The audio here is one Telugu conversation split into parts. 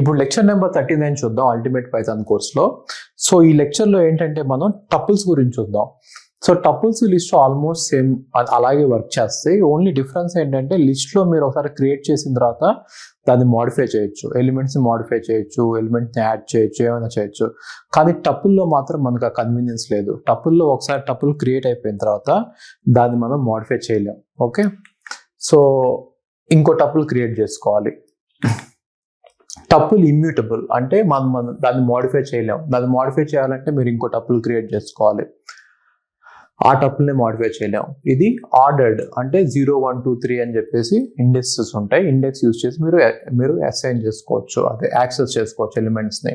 ఇప్పుడు లెక్చర్ నెంబర్ 39 చూద్దాం అల్టిమేట్ పైథాన్ కోర్స్లో. సో ఈ లెక్చర్లో ఏంటంటే మనం టపుల్స్ గురించి చూద్దాం. So tuples list almost same అలాగే వర్క్ చేస్తాయి. ఓన్లీ డిఫరెన్స్ ఏంటంటే లిస్ట్లో మీరు ఒకసారి క్రియేట్ చేసిన తర్వాత దాన్ని మోడిఫై చేయొచ్చు, ఎలిమెంట్స్ని మోడిఫై చేయొచ్చు, ఎలిమెంట్ని యాడ్ చేయొచ్చు, ఏమైనా చేయొచ్చు. కానీ టపుల్లో మాత్రం మనకు ఆ కన్వీనియన్స్ లేదు. టపుల్లో ఒకసారి టపుల్ క్రియేట్ అయిపోయిన తర్వాత దాన్ని మనం మోడిఫై చేయలేం. ఓకే, సో ఇంకో టపుల్ క్రియేట్ చేసుకోవాలి. టపుల్ ఇమ్యూటబుల్ అంటే మనం దాన్ని మోడిఫై చేయలేం. దాన్ని మోడిఫై చేయాలంటే మీరు ఇంకో టపుల్ క్రియేట్ చేసుకోవాలి. ఆ టపుల్ని మోడిఫై చేయలేం. ఇది ఆర్డర్డ్ అంటే 0 1 2 3 అని చెప్పేసి ఇండెక్సెస్ ఉంటాయి. ఇండెక్స్ యూజ్ చేసి మీరు అసైన్ చేసుకోవచ్చు, అదే యాక్సెస్ చేసుకోవచ్చు ఎలిమెంట్స్ని.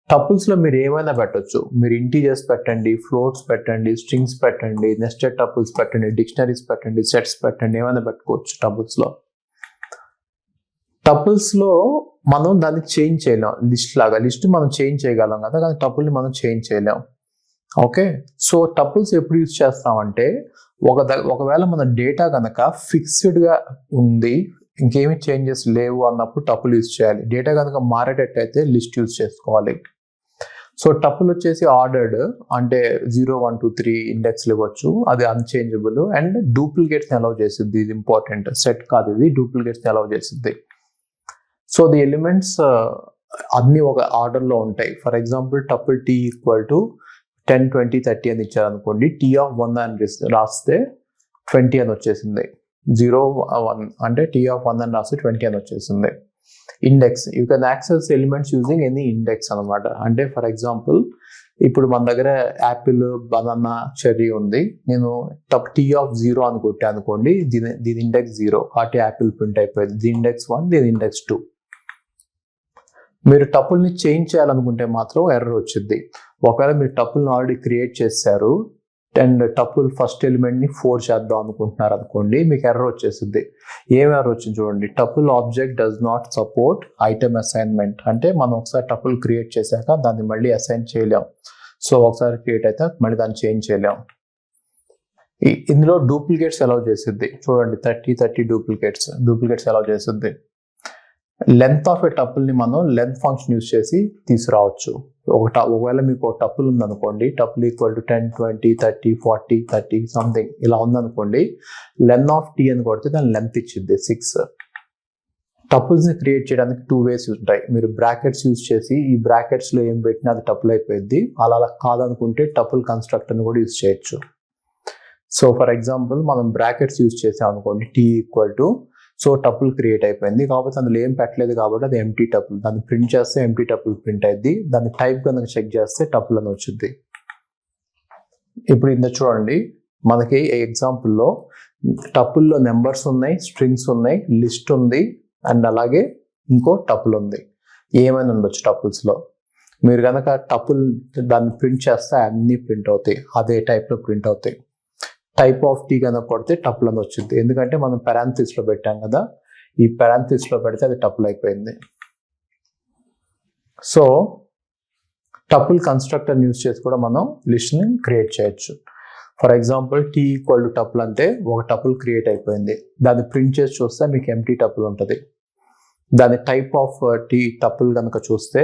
టపుల్స్లో మీరు ఏమైనా పెట్టచ్చు. మీరు ఇంటీజర్స్ పెట్టండి, ఫ్లోట్స్ పెట్టండి, స్ట్రింగ్స్ పెట్టండి, నెస్టెడ్ టపుల్స్ పెట్టండి, డిక్షనరీస్ పెట్టండి, సెట్స్ పెట్టండి, ఏమైనా పెట్టుకోవచ్చు టపుల్స్లో. టపుల్స్లో మనం దాన్ని చేంజ్ చేయలేం. లిస్ట్ మనం చేంజ్ చేయగలం కదా, కానీ టపుల్ని మనం చేంజ్ చేయలేం. ఓకే, సో టపుల్స్ ఎప్పుడు యూజ్ చేస్తామంటే ఒకవేళ మన డేటా కనుక ఫిక్స్డ్గా ఉంది, ఇంకేమి చేంజెస్ లేవు అన్నప్పుడు టపుల్ యూజ్ చేయాలి. డేటా కనుక మారేటట్టయితే లిస్ట్ యూజ్ చేసుకోవాలి. సో టపుల్ వచ్చేసి ఆర్డర్డ్ అంటే 0 1 2 3 ఇండెక్స్లు ఇవ్వచ్చు, అది అన్చేంజబుల్. అండ్ డూప్లికేట్స్ని అలౌ చేసిద్ది, ఇది ఇంపార్టెంట్. సెట్ కాదు ఇది, డూప్లికేట్స్ని అలౌ చేసిద్ది. సో ది ఎలిమెంట్స్ అన్ని ఒక ఆర్డర్లో ఉంటాయి. For example tuple t equal to 10 20 30 అని ఇచ్చారనుకోండి, టీ ఆఫ్ 1 అని రాస్తే 20 అని వచ్చేసింది. 0 1 అంటే టీ ఆఫ్ 1 అని రాస్తే 20 అని వచ్చేసింది. Index, you can access elements using any index అనమాట. అంటే ఫర్ ఎగ్జాంపుల్ ఇప్పుడు మన దగ్గర యాపిల్, బనానా, చెర్రీ ఉంది. నేను టీ ఆఫ్ 0 అని కొట్టా అనుకోండి, దీని ఇండెక్స్ 0 కాబట్టి యాపిల్ ప్రింట్ అయిపోయింది. దీని ఇండెక్స్ 1, దీని ఇండెక్స్ 2. మీరు టపుల్ని చేంజ్ చేయాలనుకుంటే మాత్రం ఎర్రర్ వచ్చింది. ఒకవేళ మీరు టపుల్ని ఆల్రెడీ క్రియేట్ చేశారు అండ్ టపుల్ ఫస్ట్ ఎలిమెంట్ని 4 చేద్దాం అనుకుంటున్నారు అనుకోండి, మీకు ఎర్రర్ వచ్చేసింది. ఏం ఎర్రర్ వచ్చింది చూడండి, tuple object does not support item assignment. అంటే మనం ఒకసారి టపుల్ క్రియేట్ చేశాక దాన్ని మళ్ళీ అసైన్ చేయలేం. సో ఒకసారి క్రియేట్ అయితే మళ్ళీ దాన్ని చేంజ్ చేయలేం. ఇందులో డూప్లికేట్స్ అలౌ చేసిద్ది. చూడండి 30 30 డూప్లికేట్స్ అలౌ చేసిద్ది. లెంత్ ఆఫ్ ఏ టపుల్ని మనం లెంత్ ఫంక్షన్ యూజ్ చేసి తీసుకురావచ్చు. ఒకవేళ మీకు ఒక టపుల్ ఉందనుకోండి, టపుల్ ఈక్వల్ టు 10 20 30 40 30 సంథింగ్ ఇలా ఉందనుకోండి, లెన్ ఆఫ్ టీ అని కొడితే దాని లెంత్ ఇచ్చిద్ది 6. టపుల్స్ని క్రియేట్ చేయడానికి 2 వేస్ ఉంటాయి. మీరు బ్రాకెట్స్ యూజ్ చేసి ఈ బ్రాకెట్స్లో ఏం పెట్టినా అది టపుల్ అయిపోయింది. అలా కాదనుకుంటే టపుల్ కన్స్ట్రక్టర్ని కూడా యూజ్ చేయొచ్చు. సో ఫర్ ఎగ్జాంపుల్ మనం బ్రాకెట్స్ యూజ్ చేసాం అనుకోండి, t equal to, so tuple create అయిపోయింది. కాకపోతే అందులో ఏం పెట్టలేదు కాబట్టి అది ఎంటీ టపుల్. దాన్ని ప్రింట్ చేస్తే ఎంటీ టపుల్ ప్రింట్ అయింది. దాన్ని టైప్ కనుక చెక్ చేస్తే టపుల్ అని వచ్చింది. ఇప్పుడు ఇందులో చూడండి, మనకి ఎగ్జాంపుల్లో టపుల్లో నెంబర్స్ ఉన్నాయి, స్ట్రింగ్స్ ఉన్నాయి, లిస్ట్ ఉంది, అండ్ అలాగే ఇంకో టపుల్ ఉంది. ఏమైనా ఉండొచ్చు టపుల్స్లో. మీరు కనుక టపుల్ దాన్ని ప్రింట్ చేస్తే అన్నీ ప్రింట్ అవుతాయి, అదే టైప్లో ప్రింట్ అవుతాయి. టైప్ ఆఫ్ టీ కనుక కొడితే టపుల్ అని వచ్చింది, ఎందుకంటే మనం పెరాంథసిస్లో పెట్టాం కదా, ఈ పెరాంథసిస్లో పెడితే అది టపుల్ అయిపోయింది. సో టపుల్ కన్స్ట్రక్టర్ యూజ్ చేసి కూడా మనం లిస్ట్ని క్రియేట్ చేయొచ్చు. For example t equal to tuple అంటే ఒక టపుల్ క్రియేట్ అయిపోయింది. దాన్ని ప్రింట్ చేసి చూస్తే మీకు ఎంటీ టపుల్ ఉంటుంది. దాని టైప్ ఆఫ్ టీ టపుల్ కనుక చూస్తే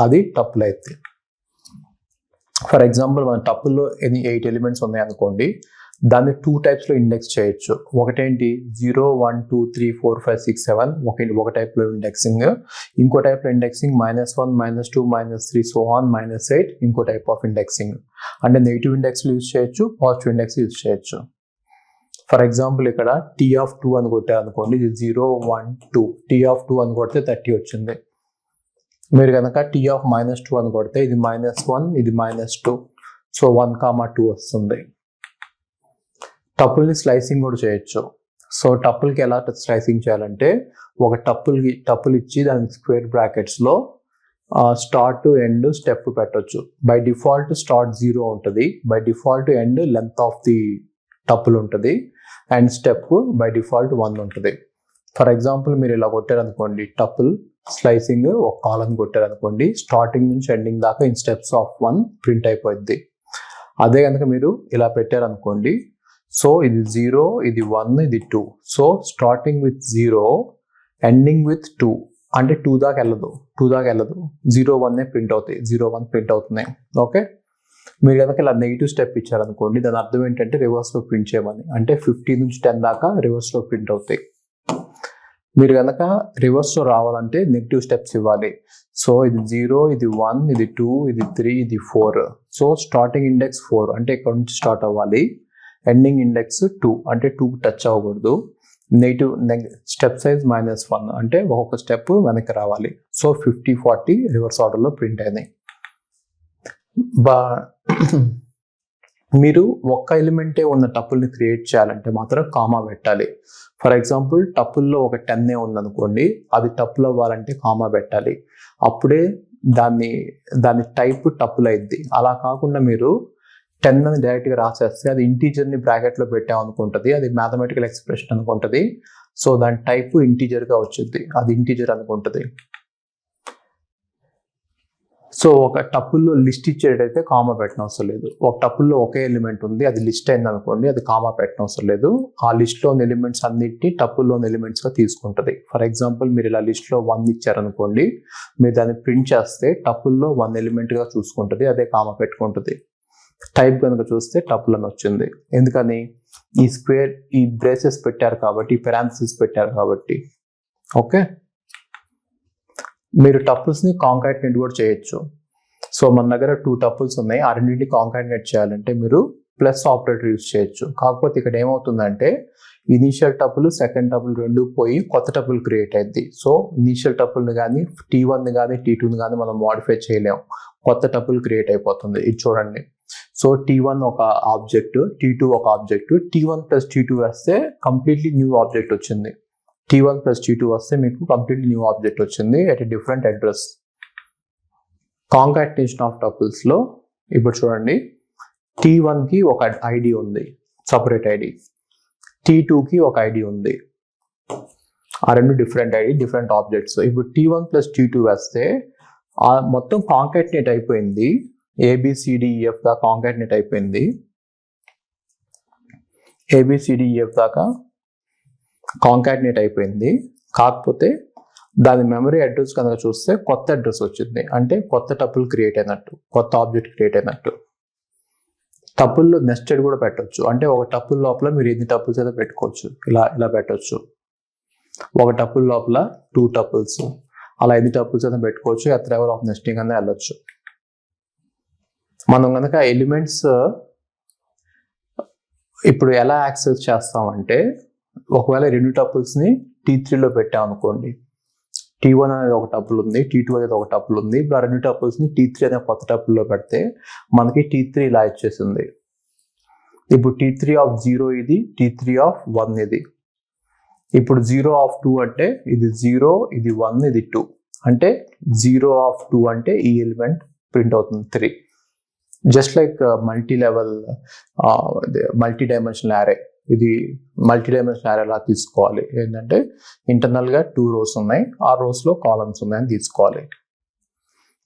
అది టపుల్ అవుతుంది. ఫర్ ఎగ్జాంపుల్ మన టపుల్లో 8 ఎలిమెంట్స్ ఉన్నాయి అనుకోండి, దాన్ని 2 టైప్స్లో ఇండెక్స్ చేయొచ్చు. ఒకటేంటి 0 1 2 3 4 5 6 7 ఒక టైప్లో ఇండెక్సింగ్. ఇంకో టైప్లో ఇండెక్సింగ్ -1 -2 -3 సో ఆన్ -8 ఇంకో టైప్ ఆఫ్ ఇండెక్సింగ్. అంటే నెగిటివ్ ఇండెక్స్లు యూజ్ చేయొచ్చు, పాజిటివ్ ఇండెక్స్ యూజ్ చేయొచ్చు. ఫర్ ఎగ్జాంపుల్ ఇక్కడ టీ ఆఫ్ 2 అని కొట్టారు అనుకోండి, ఇది 0 1 2. టీ ఆఫ్ 2 అని కొడితే 30 వచ్చింది. మీరు కనుక టీ ఆఫ్ -2 అని కొడితే ఇది -1 ఇది -2, సో 1 2 వస్తుంది. టపుల్ని స్లైసింగ్ కూడా చేయొచ్చు. సో టపుల్కి ఎలా స్లైసింగ్ చేయాలంటే, ఒక టపుల్ ఇచ్చి దాని స్క్వేర్ బ్రాకెట్స్లో స్టార్ట్ టు ఎండ్ స్టెప్ పెట్టవచ్చు. బై డిఫాల్ట్ స్టార్ట్ 0 ఉంటుంది, by default end length of the tuple ఉంటుంది, అండ్ స్టెప్ బై డిఫాల్ట్ 1 ఉంటుంది. ఫర్ ఎగ్జాంపుల్ మీరు ఇలా కొట్టారనుకోండి, టపుల్ స్లైసింగ్ ఒక కాలమ్ కొట్టారనుకోండి, స్టార్టింగ్ నుంచి ఎండింగ్ దాకా ఇన్ స్టెప్స్ ఆఫ్ 1 ప్రింట్ అయిపోద్ది. అదే కనుక మీరు ఇలా పెట్టారనుకోండి, సో ఇది 0 ఇది 1 ఇది 2. So starting with 0 ending with 2 అంటే 2 దాకా వెళ్ళదు 0 1 ప్రింట్ అవుతాయి 0 1 ప్రింట్ అవుతున్నాయి. ఓకే, మీరు కనుక ఇలా నెగిటివ్ స్టెప్ ఇచ్చారనుకోండి దాని అర్థం ఏంటంటే రివర్స్లో ప్రింట్ చేయమని. అంటే 50 నుంచి 10 దాకా రివర్స్లో ప్రింట్ అవుతాయి. మీరు కనుక రివర్స్లో రావాలంటే నెగిటివ్ స్టెప్స్ ఇవ్వాలి. సో ఇది 0, ఇది 1, ఇది 2, ఇది 3, ఇది 4. సో స్టార్టింగ్ ఇండెక్స్ 4 అంటే ఇక్కడ నుంచి స్టార్ట్ అవ్వాలి. ఎండింగ్ ఇండెక్స్ 2 అంటే 2 టచ్ అవ్వకూడదు. నెగిటివ్ స్టెప్ సైజ్ -1 అంటే ఒక్కొక్క స్టెప్ వెనక్కి రావాలి. సో 50 40 రివర్స్ ఆర్డర్లో ప్రింట్ అయినాయి. మీరు ఒక్క ఎలిమెంటే ఉన్న టపుల్ని క్రియేట్ చేయాలంటే మాత్రం కామా పెట్టాలి. ఫర్ ఎగ్జాంపుల్ టపుల్లో ఒక 10 ఉందనుకోండి, అది టపుల్ అవ్వాలంటే కామా పెట్టాలి. అప్పుడే దాని టైప్ టపుల్ అయింది. అలా కాకుండా మీరు 10 అని డైరెక్ట్గా రాసేస్తే అది ఇంటీజర్ని బ్రాకెట్లో పెట్టామనుకుంటుంది, అది మ్యాథమెటికల్ ఎక్స్ప్రెషన్ అనుకుంటుంది. సో దాని టైప్ ఇంటీజర్గా వచ్చింది, అది ఇంటీజర్ అనుకుంటుంది. సో ఒక టపుల్లో లిస్ట్ ఇచ్చేటైతే కామా పెట్టనవసరం లేదు. ఒక టపుల్లో ఒకే ఎలిమెంట్ ఉంది, అది లిస్ట్ అయింది అనుకోండి, అది కామా పెట్టనవసరం లేదు. ఆ లిస్ట్లోని ఎలిమెంట్స్ అన్నిటిని టపుల్లోని ఎలిమెంట్స్గా తీసుకుంటుంది. ఫర్ ఎగ్జాంపుల్ మీరు ఇలా లిస్ట్లో 1 ఇచ్చారనుకోండి, మీరు దాన్ని ప్రింట్ చేస్తే టపుల్లో 1 ఎలిమెంట్గా చూసుకుంటుంది, అదే కామా పెట్టుకుంటుంది. టైప్ కనుక చూస్తే టపుల్ అని వచ్చింది. ఎందుకని? ఈ స్క్వేర్, ఈ బ్రేసెస్ పెట్టారు కాబట్టి, ఈ పెరాంథసిస్ పెట్టారు కాబట్టి. ఓకే, మీరు టపుల్స్ని కాంకాటినేట్ కూడా చేయొచ్చు. సో మన దగ్గర 2 టపుల్స్ ఉన్నాయి, ఆ రెండింటిని కాంకాటినేట్ చేయాలంటే మీరు ప్లస్ ఆపరేటర్ యూజ్ చేయొచ్చు. కాకపోతే ఇక్కడ ఏమవుతుందంటే ఇనీషియల్ టపుల్, సెకండ్ టపుల్ రెండు పోయి కొత్త టపుల్ క్రియేట్ అయింది. సో ఇనీషియల్ టపుల్ని కానీ T1ని కానీ T2ని కానీ మనం మోడిఫై చేయలేము, కొత్త టపుల్ క్రియేట్ అయిపోతుంది. ఇది చూడండి. సో T1 ఒక ఆబ్జెక్ట్, T2 ఒక ఆబ్జెక్ట్, T1 ప్లస్ T2 వేస్తే కంప్లీట్లీ న్యూ ఆబ్జెక్ట్ వచ్చింది. T1 ప్లస్ T2 వస్తే మీకు కంప్లీట్లీ న్యూ ఆబ్జెక్ట్ వచ్చింది at a different address. Concatenation of టపుల్స్లో ఇప్పుడు చూడండి, T1కి ఒక ఐడి ఉంది, సపరేట్ ఐడి, T2కి ఒక ఐడి ఉంది, ఆ రెండు డిఫరెంట్ ఐడి, డిఫరెంట్ ఆబ్జెక్ట్స్. ఇప్పుడు T1 ప్లస్ T2 వేస్తే ఆ మొత్తం కాంకాటినేట్ అయిపోయింది, ABCDEF దాకా కాంకాటినేట్ అయిపోయింది, ABCDEF దాకా కాంకాటినేట్ అయిపోయింది. కాకపోతే దాని మెమరీ అడ్రస్ కనుక చూస్తే కొత్త అడ్రస్ వచ్చింది, అంటే కొత్త టపుల్ క్రియేట్ అయినట్టు, కొత్త ఆబ్జెక్ట్ క్రియేట్ అయినట్టు. టపుల్లో నెస్టెడ్ కూడా పెట్టవచ్చు, అంటే ఒక టపుల్ లోపల మీరు ఎన్ని టపుల్స్ అయితే పెట్టుకోవచ్చు, ఇలా పెట్టవచ్చు. ఒక టపుల్ లోపల 2 టపుల్స్, అలా ఎన్ని టపుల్స్ అయితే పెట్టుకోవచ్చు. ఎట్ లెవెల్ ఆఫ్ నెస్టింగ్ అనేది వెళ్ళొచ్చు. మనం కనుక ఎలిమెంట్స్ ఇప్పుడు ఎలా యాక్సెస్ చేస్తామంటే, ఒకవేళ 2 టపుల్స్ని T3లో పెట్టామనుకోండి, T1 అనేది ఒక టపుల్ ఉంది, T2 అనేది ఒక టపుల్ ఉంది. ఇప్పుడు ఆ 2 టపుల్స్ని T3 అనే కొత్త టపుల్లో పెడితే మనకి T3 ఇలా ఇచ్చేసింది. ఇప్పుడు T3 ఆఫ్ 0 ఇది, T3 ఆఫ్ 1 ఇది. ఇప్పుడు 0 ఆఫ్ 2 అంటే ఇది 0, ఇది 1, ఇది 2. అంటే 0 ఆఫ్ 2 అంటే ఈ ఎలిమెంట్ ప్రింట్ అవుతుంది 3. జస్ట్ లైక్ మల్టీ డైమెన్షనల్ యారే. ఇది మల్టీ డైమెన్షనల్ యారే లా తీసుకోవాలి. ఏంటంటే ఇంటర్నల్గా 2 rows ఉన్నాయి, ఆ రోస్లో కాలమ్స్ ఉన్నాయని తీసుకోవాలి.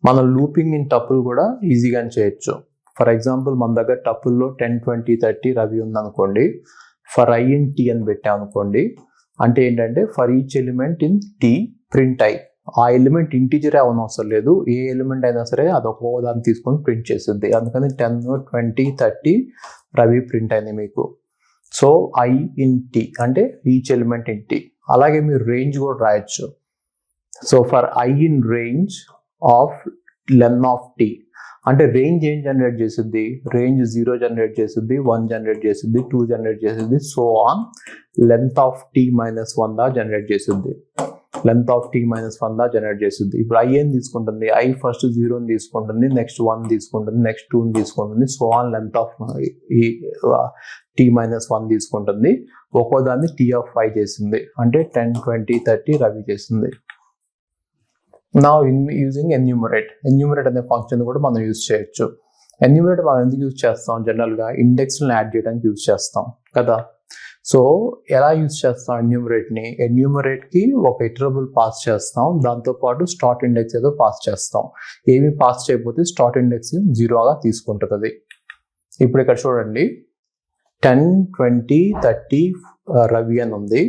మనం లూపింగ్ ఇన్ టపుల్ కూడా ఈజీగానే చేయొచ్చు. ఫర్ ఎగ్జాంపుల్ మన దగ్గర టపుల్లో 10 20 30 రవి ఉందనుకోండి, ఫర్ I ఇన్ T అని పెట్టామనుకోండి, అంటే ఏంటంటే for each element in T print I. ఆ ఎలిమెంట్ ఇంటీజరే అవనవసరం లేదు, ఏ ఎలిమెంట్ అయినా సరే అది ఒక్కో దాన్ని తీసుకొని ప్రింట్ చేస్తుంది. అందుకని 10 20 30 రవి ప్రింట్ అయింది మీకు. సో I ఇన్ T అంటే ఈచ్ ఎలిమెంట్ ఇన్ T. అలాగే మీరు రేంజ్ కూడా రాయొచ్చు. So for I in range of len of T అంటే రేంజ్ ఏం జనరేట్ చేస్తుంది, రేంజ్ 0 జనరేట్ చేస్తుంది, 1 జనరేట్ చేస్తుంది, 2 జనరేట్ చేస్తుంది, so on length of T - 1 దా జనరేట్ చేస్తుంది, లెంత్ ఆఫ్ T - 1 దా జనరేట్ చేస్తుంది. ఇప్పుడు I ఏం తీసుకుంటుంది, I ఫస్ట్ 0ని తీసుకుంటుంది, నెక్స్ట్ 1 తీసుకుంటుంది, నెక్స్ట్ 2ని తీసుకుంటుంది, సో ఆన్ లెంత్ ఆఫ్ ఈ T - 1 తీసుకుంటుంది. ఒక్కో దాన్ని T ఆఫ్ I చేసింది, అంటే 10 20 30 రవి చేసింది. నా యూజింగ్ ఎన్యూమరేట్ అనే ఫంక్షన్ కూడా మనం యూజ్ చేయొచ్చు. ఎన్యూమరేట్ మనం ఎందుకు యూజ్ చేస్తాం, జనరల్గా ఇండెక్స్లను యాడ్ చేయడానికి యూజ్ చేస్తాం కదా. సో ఎలా యూజ్ చేస్తాం ఎన్యూమరేట్కి ఒక ఇటరబుల్ పాస్ చేస్తాం, దాంతోపాటు స్టార్ట్ ఇండెక్స్ ఏదో పాస్ చేస్తాం. ఏమి పాస్ చేయకపోతే స్టార్ట్ ఇండెక్స్ 0గా తీసుకుంటుంది. ఇప్పుడు ఇక్కడ చూడండి, 10 20 30 రవి అని ఉంది.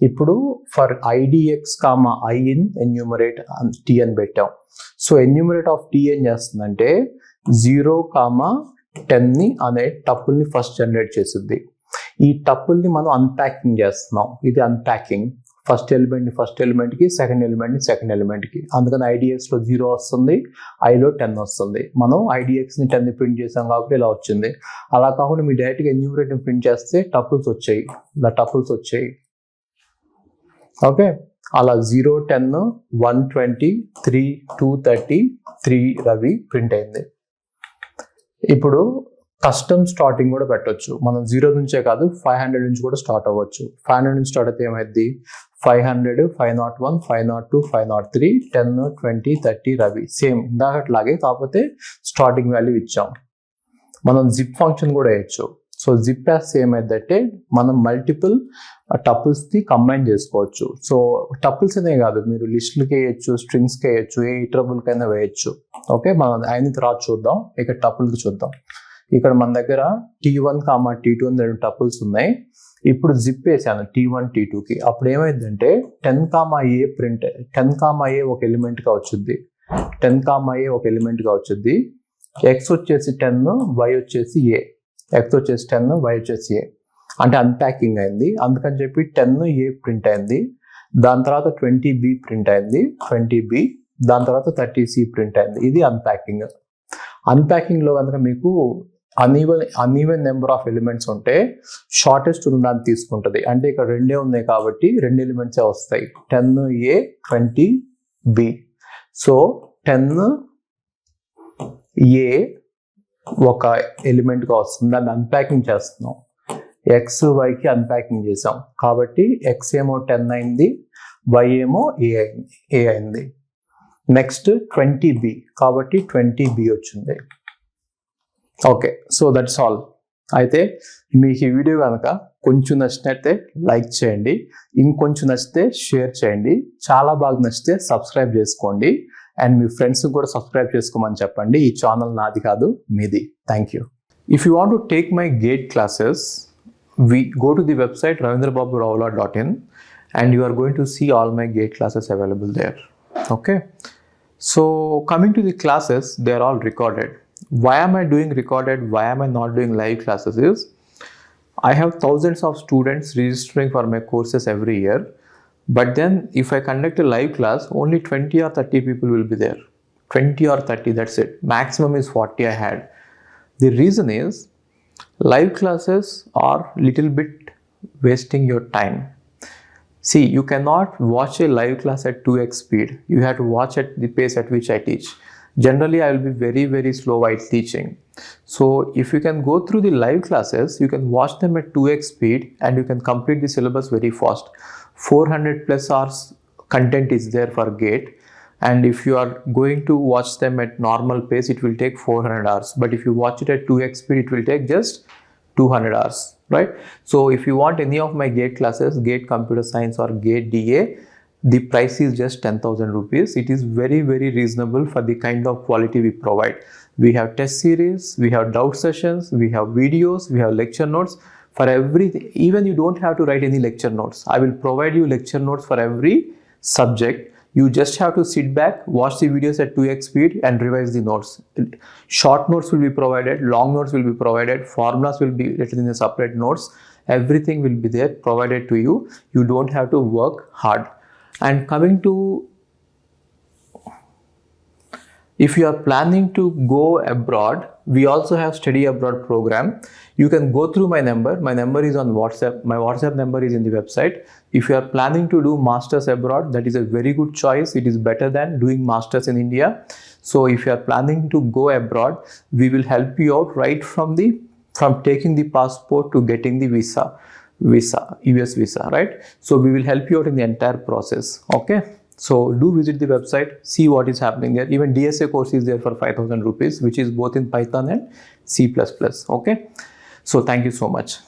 ఇప్పుడు for IDX, I in enumerate T అని పెట్టాం. సో enumerate ఆఫ్ T ఏం చేస్తుందంటే 0, 10ని అనే టపుల్ని ఫస్ట్ జనరేట్ చేస్తుంది. ఈ టపుల్ని మనం అన్ప్యాకింగ్ చేస్తున్నాం. ఇది అన్ప్యాకింగ్. ఫస్ట్ ఎలిమెంట్కి, సెకండ్ ఎలిమెంట్కి. అందుకని IDXలో 0 వస్తుంది, Iలో 10 వస్తుంది. మనం IDXని 10ని ప్రింట్ చేసాం కాబట్టి ఇలా వచ్చింది. అలా కాకుండా మీరు డైరెక్ట్గా ఎన్యూమరేట్ని ప్రింట్ చేస్తే టపుల్స్ వచ్చాయి, ఇలా టపుల్స్ వచ్చాయి. ఓకే, అలా 0, 10, 120, 3, 230, 3 రవి ప్రింట్ అయింది. ఇప్పుడు కస్టమ్ స్టార్టింగ్ కూడా పెట్టవచ్చు. మనం 0 నుంచే కాదు 500 నుంచి కూడా స్టార్ట్ అవ్వచ్చు. 500 నుంచి స్టార్ట్ అయితే ఏమైంది, 500, 501, 502, 503, 10, 20, 30 రవి. సేమ్ ఇందాకట్లాగే, కాకపోతే స్టార్టింగ్ వాల్యూ ఇచ్చాం. మనం జిప్ ఫంక్షన్ కూడా వేయచ్చు. సో జిప్ యాస్ ఏమైందంటే మనం మల్టిపుల్ టపుల్స్ని కంబైన్ చేసుకోవచ్చు. సో టపుల్స్ అనే కాదు, మీరు లిస్టులకి వేయచ్చు, స్ట్రింగ్స్కి వేయచ్చు, ఏ ఇటరబుల్కైనా వేయచ్చు. ఓకే, మనం అయిన తర్వాత చూద్దాం. ఇక టపుల్కి చూద్దాం. ఇక్కడ మన దగ్గర T1, T2 అని 2 టపుల్స్ ఉన్నాయి. ఇప్పుడు జిప్ వేసాను T1, T2కి. అప్పుడు ఏమైందంటే 10, ప్రింట్ 10, ఒక ఎలిమెంట్గా వచ్చింది. 10, ఒక ఎలిమెంట్గా వచ్చింది. X వచ్చేసి 10, Y వచ్చేసి A. X వచ్చేసి 10, Y వచ్చేసి A. అంటే అన్ప్యాకింగ్ అయింది. అందుకని చెప్పి 10A ప్రింట్ అయింది. దాని తర్వాత 20B ప్రింట్ అయింది, 20B. దాని తర్వాత 30C ప్రింట్ అయింది. ఇది అన్ప్యాకింగ్. అన్ప్యాకింగ్లో కనుక మీకు అన్ఈవెన్ నెంబర్ ఆఫ్ ఎలిమెంట్స్ ఉంటే షార్టెస్ట్ ఉన్న దాన్ని తీసుకుంటుంది. అంటే ఇక్కడ 2 ఉన్నాయి కాబట్టి 2 ఎలిమెంట్సే వస్తాయి, 10A, 20B. సో 10A ఒక ఎలిమెంట్గా వస్తుంది. దాన్ని అన్ప్యాకింగ్ చేస్తున్నాం. X, Yకి అన్ప్యాకింగ్ చేసాం కాబట్టి X ఏమో 10 అయింది, Y ఏమో A అయింది. నెక్స్ట్ 20B కాబట్టి 20B వచ్చింది. Okay, so that's all. అయితే మీకు ఈ వీడియో కనుక కొంచెం నచ్చినట్టే లైక్ చేయండి, ఇంకొంచెం నచ్చితే షేర్ చేయండి, చాలా బాగా నచ్చితే సబ్స్క్రైబ్ చేసుకోండి, అండ్ మీ ఫ్రెండ్స్కి కూడా సబ్స్క్రైబ్ చేసుకోమని చెప్పండి. ఈ ఛానల్ నాది కాదు, మీది. Thank you. If you want to take my gate classes, go to the website ravindrababurao.in and you are going to see all my gate classes available there. Okay, so coming to the classes, they are all recorded. Why am I doing recorded? Why am I not doing live classes? Is I have thousands of students registering for my courses every year, but then if I conduct a live class, only 20 or 30 people will be there. 20 or 30, that's it. Maximum is 40 I had. The reason is live classes are little bit wasting your time. See, you cannot watch a live class at 2x speed. You have to watch at the pace at which I teach. Generally, I will be very, very slow while teaching. So if you can go through the live classes, you can watch them at 2x speed and you can complete the syllabus very fast. 400 plus hours content is there for GATE. And if you are going to watch them at normal pace, it will take 400 hours. But if you watch it at 2x speed, it will take just 200 hours, right? So if you want any of my GATE classes, GATE Computer Science or GATE DA, the price is just 10,000 rupees. It is very, very reasonable for the kind of quality we provide. We have test series, we have doubt sessions, we have videos, we have lecture notes for everything. Even you don't have to write any lecture notes. I will provide you lecture notes for every subject. You just have to sit back, watch the videos at 2x speed and revise the notes. Short notes will be provided, long notes will be provided, formulas will be written in a separate notes. Everything will be there provided to you. You don't have to work hard. And coming to, if you are planning to go abroad, we also have study abroad program. You can go through my number. My number is on WhatsApp. My WhatsApp number is in the website. If you are planning to do masters abroad, that is a very good choice. It is better than doing masters in India. So if you are planning to go abroad, we will help you out right from taking the passport to getting the visa, US visa, right? So we will help you out in the entire process. Okay, so do visit the website, see what is happening there. Even DSA course is there for 5,000 rupees, which is both in Python and C++. Okay, so thank you so much.